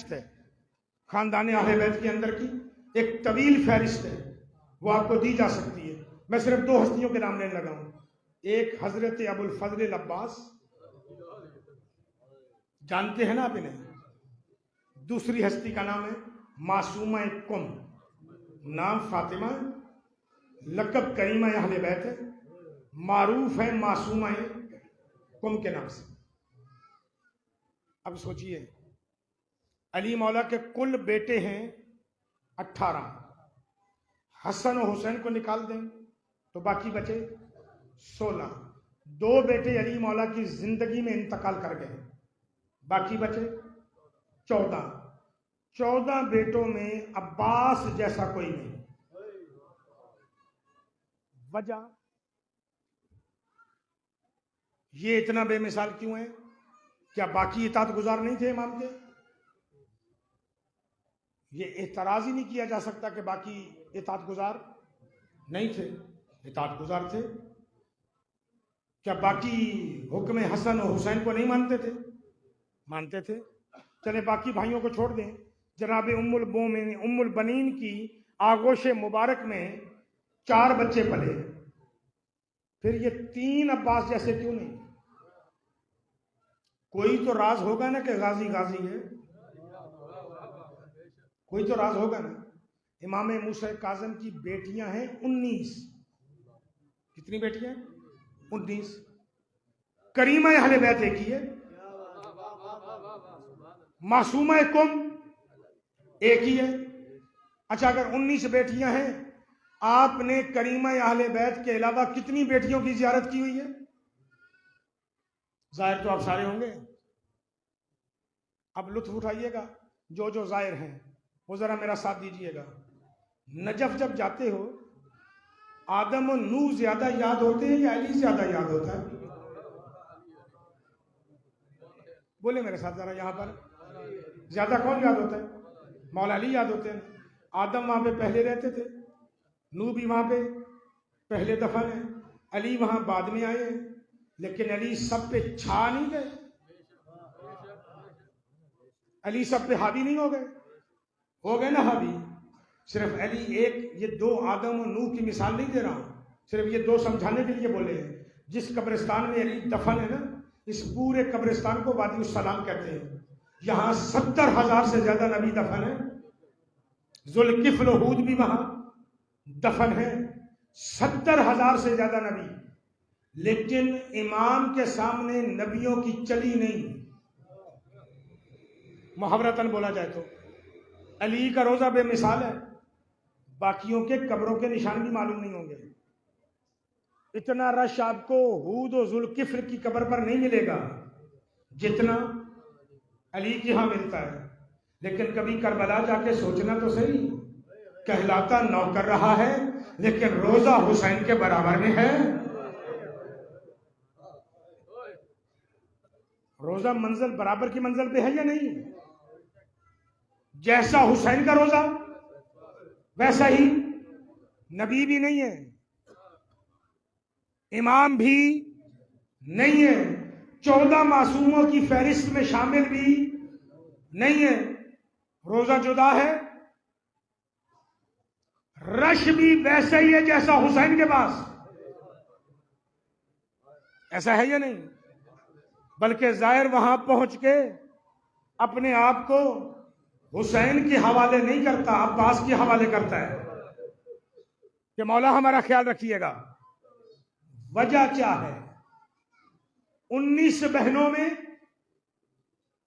फहरिस्त है खानदान अहले बैत के अंदर की, एक तवील फहरिस्त है, वो आपको दी जा सकती है। मैं सिर्फ 2 हस्तियों के नाम लेने लगा हूं। एक हजरत अबुल फजल अब्बास, जानते हैं ना आप इन्हें। दूसरी हस्ती का नाम है मासूमा कुम, नाम फातिमा, लकब करीमा अहले बैत है, मारूफ है मासूमा कुम के नाम से। अब सोचिए, अली मौला के कुल बेटे हैं 18, हसन और हुसैन को निकाल दें तो बाकी बचे 16। 2 बेटे अली मौला की जिंदगी में इंतकाल कर गए, बाकी बचे 14। 14 बेटों में अब्बास जैसा कोई नहीं। वजह ये इतना बेमिसाल क्यों है? क्या बाकी इताअत गुजार नहीं थे इमाम के? ये एतराज ही नहीं किया जा सकता कि बाकी इताअत गुजार नहीं थे, इताअत गुजार थे। क्या बाकी हुक्म हसन और हुसैन को नहीं मानते थे? मानते थे। चले बाकी भाइयों को छोड़ दें, जनाब उम्मुल बनीन की आगोश मुबारक में 4 बच्चे पले, फिर ये 3 अब्बास जैसे क्यों नहीं? कोई तो राज होगा ना कि गाजी गाजी है, कोई तो राज होगा ना। इमाम मूसा काज़म की बेटियां हैं 19। कितनी बेटियां? 19। करीमा अहले बैत एक ही है, मासूमा कुम एक ही है। अच्छा, अगर 19 बेटियां हैं, आपने करीमा अहले बैत के अलावा कितनी बेटियों की जियारत की हुई है? जाहिर तो आप सारे होंगे। अब लुत्फ उठाइएगा, जो जो जाहिर हैं वो जरा मेरा साथ दीजिएगा। नजफ जब जाते हो, आदम और नूह ज्यादा याद होते हैं या अली ज्यादा याद होता है? बोले मेरे साथ जरा, यहां पर ज्यादा कौन याद होता है? मौला अली याद होते हैं। आदम वहां पे पहले रहते थे, नूह भी वहां पे पहले दफन है, अली वहां बाद में आए हैं, लेकिन अली सब पे छा नहीं गए, अली सब पे हावी नहीं हो गए। हो गए ना हावी। सिर्फ अली एक, ये 2 आदम और नूह की मिसाल नहीं दे रहा हूं, सिर्फ ये 2 समझाने के लिए बोले हैं। जिस कब्रिस्तान में अली दफन है ना, इस पूरे कब्रिस्तान को वादी उस सलाम कहते हैं। यहां 70,000 से ज्यादा नबी दफन है। जुल्किफ्ल हूद भी वहां दफन है, 70,000 से ज्यादा नबी। लेकिन इमाम के सामने नबियों की चली नहीं। मुहावरतन बोला जाए तो अली का रोजा बेमिसाल है, बाकियों के कब्रों के निशान भी मालूम नहीं होंगे। इतना रश आपको हूद और जुल्किफ्ल की कब्र पर नहीं मिलेगा जितना अली की यहां मिलता है। लेकिन कभी करबला जाके सोचना तो सही, कहलाता नौकर रहा है लेकिन रोजा हुसैन के बराबर में है। रोजा मंजिल बराबर की मंजिल पे है या नहीं? जैसा हुसैन का रोजा वैसा ही नबी भी नहीं है, इमाम भी नहीं है, 14 मासूमों की फहरिस्त में शामिल भी नहीं है। रोजा जुदा है, रश भी वैसा ही है जैसा हुसैन के पास। ऐसा है या नहीं? बल्कि जाहिर वहां पहुंच के अपने आप को हुसैन के हवाले नहीं करता, अब्बास के हवाले करता है कि मौला हमारा ख्याल रखिएगा। वजह क्या है? 19 बहनों में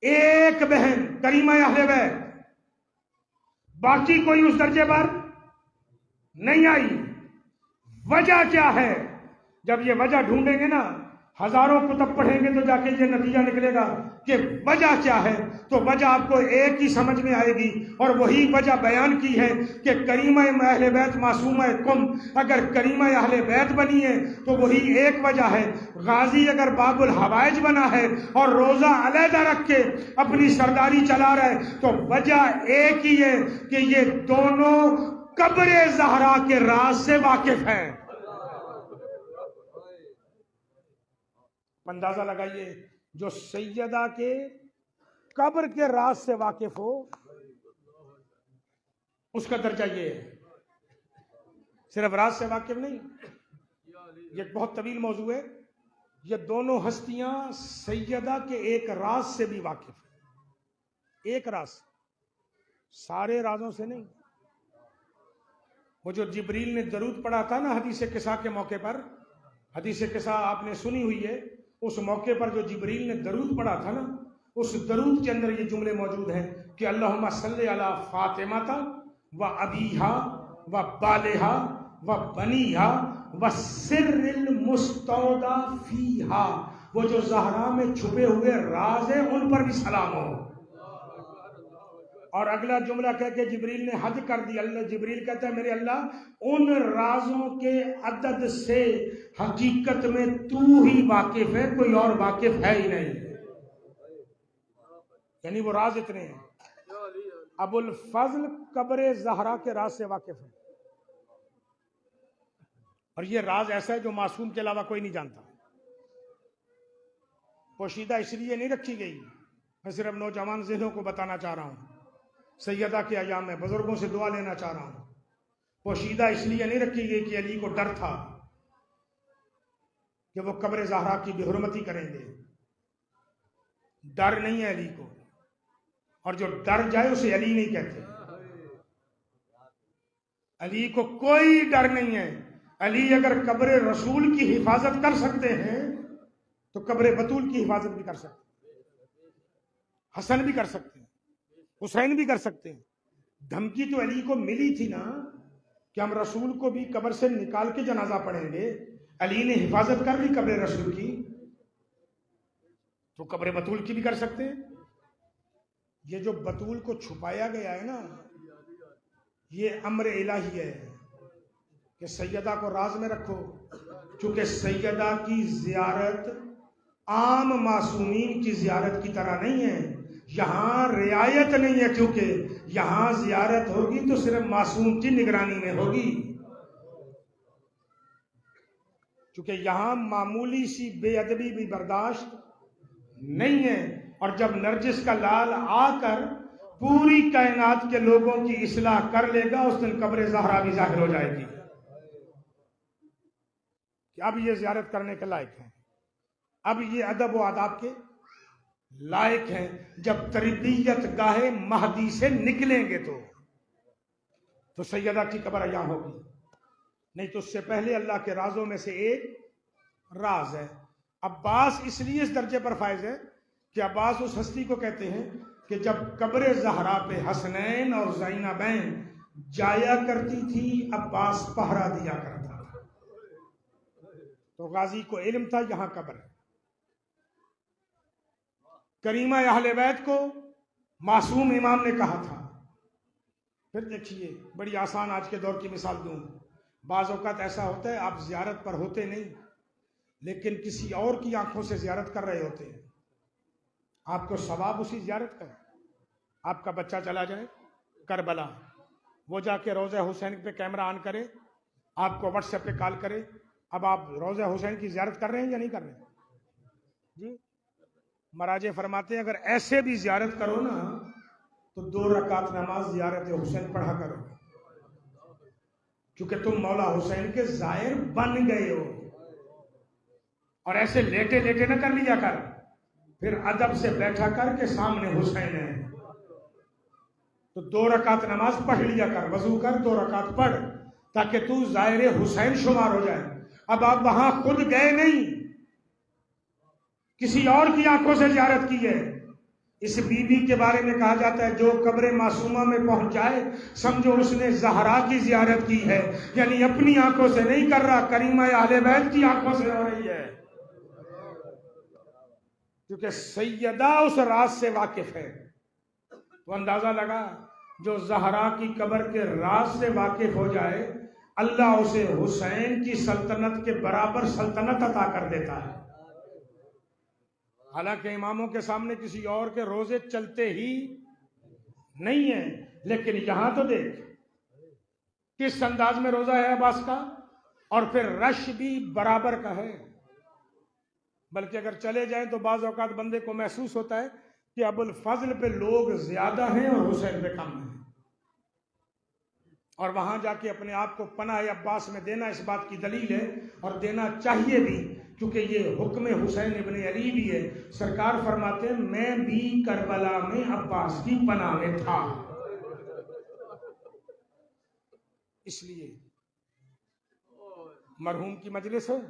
एक बहन करीमा अहले बैत, बाकी कोई उस दर्जे पर नहीं आई। वजह क्या है? जब ये वजह ढूंढेंगे ना, हजारों कुतब पढ़ेंगे तो जाके ये नतीजा निकलेगा कि वजह क्या है। तो वजह आपको एक ही समझ में आएगी, और वही वजह बयान की है कि करीमा अहले बैत मासूमा कुम अगर करीमा अहले बैत बनी है तो वही एक वजह है। गाजी अगर बाबुल हवाइज बना है और रोजा अलहदा रख के अपनी सरदारी चला रहा है तो वजह एक ही है कि ये दोनों कब्र ज़हरा के राज से वाकिफ हैं। अंदाजा लगाइए, जो सैयदा के कब्र के राज से वाकिफ हो, उसका दर्जा ये है। सिर्फ राज से वाकिफ नहीं, ये बहुत तवील मौजू है। ये दोनों हस्तियां सैयदा के एक राज से भी वाकिफ है, एक राज, सारे राजों से नहीं। वो जो जिब्रील ने दरूद पढ़ा था ना हदीस किसा के मौके पर, हदीस किसा आपने सुनी हुई है, उस मौके पर जो जिब्रील ने दरूद पढ़ा था ना, उस दरूद के अंदर ये जुमले मौजूद हैं कि अल्लाहुम्मा सल्ली अला फातिमाता व अबीहा व बालेहा व बनीहा व सिर्रिल मुस्तौदा फीहा। वो जो ज़हरा में छुपे हुए राज है उन पर भी सलाम हो। और अगला जुमला कह के जिब्रील ने हद कर दी। अल्लाह जिब्रील कहता है मेरे अल्लाह उन राजों के अदद से हकीकत में तू ही वाकिफ है, कोई और वाकिफ है ही नहीं। यानी वो राज इतने हैं। अबुल फजल कब्र ज़हरा के राज से वाकिफ है, और ये राज ऐसा है जो मासूम के अलावा कोई नहीं जानता। पोशीदा इसलिए नहीं रखी गई, मैं सिर्फ नौजवान ज़हनों को बताना चाह रहा हूं, सैयदा के अयाम में बुजुर्गों से दुआ लेना चाह रहा हूं। पोशीदा इसलिए नहीं रखी गई कि अली को डर था कि वो कब्र ज़हरा की बेहुरमती करेंगे। डर नहीं है अली को, और जो डर जाए उसे अली नहीं कहते। अली को कोई डर नहीं है। अली अगर कब्र रसूल की हिफाजत कर सकते हैं तो कब्र बतूल की हिफाजत भी कर सकते हैं, हसन भी कर सकते हैं, हुसैन भी कर सकते हैं। धमकी तो अली को मिली थी ना कि हम रसूल को भी कब्र से निकाल के जनाजा पढ़ेंगे। अली ने हिफाजत कर ली कब्र रसूल की, तो कब्र बतूल की भी कर सकते हैं। ये जो बतूल को छुपाया गया है ना, ये अम्र इलाही है कि सैयदा को राज में रखो, क्योंकि सैयदा की जियारत आम मासूमीन की जियारत की तरह नहीं है। यहां रियायत नहीं है, क्योंकि यहां जियारत होगी तो सिर्फ मासूम की निगरानी में होगी, क्योंकि यहां मामूली सी बेअदबी भी बर्दाश्त नहीं है। और जब नरजिस का लाल आकर पूरी कायनात के लोगों की इस्लाह कर लेगा, उस दिन कब्र ज़हरा भी जाहिर हो जाएगी कि अब ये जियारत करने के लायक है, अब ये अदब व आदाब के लायक हैं। जब तरबियत गाहे महदी से निकलेंगे तो सैयदा की कब्र यहाँ होगी, नहीं तो उससे पहले अल्लाह के राजों में से एक राज है। अब्बास इसलिए इस दर्जे पर फायज है कि अब्बास उस हस्ती को कहते हैं कि जब कब्र ज़हरा पे हसनैन और ज़ैनबैन जाया करती थी, अब्बास पहरा दिया करता था। तो गाजी को इल्म था यहां कब्र है। करीमा अहले बैत को मासूम इमाम ने कहा था। फिर देखिए, बड़ी आसान आज के दौर की मिसाल दूं। बाज़ औक़ात ऐसा होता है आप ज़ियारत पर होते नहीं, लेकिन किसी और की आंखों से ज़ियारत कर रहे होते हैं, आपको सवाब उसी ज़ियारत का है। आपका बच्चा चला जाए करबला, वो जाके रोज़ा हुसैन पे कैमरा ऑन करे, आपको व्हाट्सएप पे कॉल करे, अब आप रोज़ा हुसैन की ज़ियारत कर रहे हैं या नहीं कर रहे जी? महाराजे फरमाते हैं अगर ऐसे भी ज़ियारत करो ना तो 2 रकात नमाज ज़ियारत हुसैन पढ़ा करो, क्योंकि तुम मौला हुसैन के ज़ायर बन गए हो। और ऐसे लेटे लेटे ना कर लिया कर, फिर अदब से बैठा कर के सामने हुसैन है तो 2 रकात नमाज पढ़ लिया कर, वजू कर 2 रकात पढ़, ताकि तू ज़ायर हुसैन शुमार हो जाए। अब आप वहां खुद गए नहीं, किसी और की आंखों से ज़ियारत की है। इस बीबी के बारे में कहा जाता है जो कब्र मासूमा में पहुंच जाए समझो उसने ज़हरा की ज़ियारत की है, यानी अपनी आंखों से नहीं कर रहा, करीमा अहले बैत की आंखों से हो रही है, क्योंकि सैयदा उस राज से वाकिफ है। तो अंदाजा लगा, जो ज़हरा की कब्र के राज से वाकिफ हो जाए, अल्लाह उसे हुसैन की सल्तनत के बराबर सल्तनत अता कर देता है। हालांकि इमामों के सामने किसी और के रोजे चलते ही नहीं है, लेकिन यहां तो देख किस अंदाज में रोजा है अब्बास का, और फिर रश भी बराबर का है। बल्कि अगर चले जाएं तो बाज़ औक़ात बंदे को महसूस होता है कि अबुल फजल पे लोग ज्यादा हैं और हुसैन पे कम हैं, और वहां जाके अपने आप को पनाह अब्बास में देना इस बात की दलील है, और देना चाहिए भी, क्योंकि ये हुक्म हुसैन इब्ने अली भी है। सरकार फरमाते हैं मैं भी करबला में अब्बास की पनाह में था। इसलिए मरहूम की मजलिस है,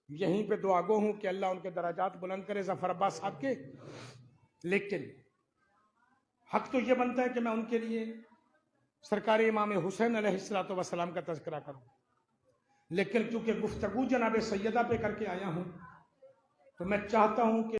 यहीं पे दुआ गो हूं कि अल्लाह उनके दराजात बुलंद करे जफर अब्बास साहब के। लेकिन हक तो ये बनता है कि मैं उनके लिए सरकार इमाम हुसैन अलैहिस्सलातु वस्सलाम का तज़किरा करूं, लेकिन चूंकि गुफ्तगू जनाब सैयदा पे करके आया हूं, तो मैं चाहता हूं कि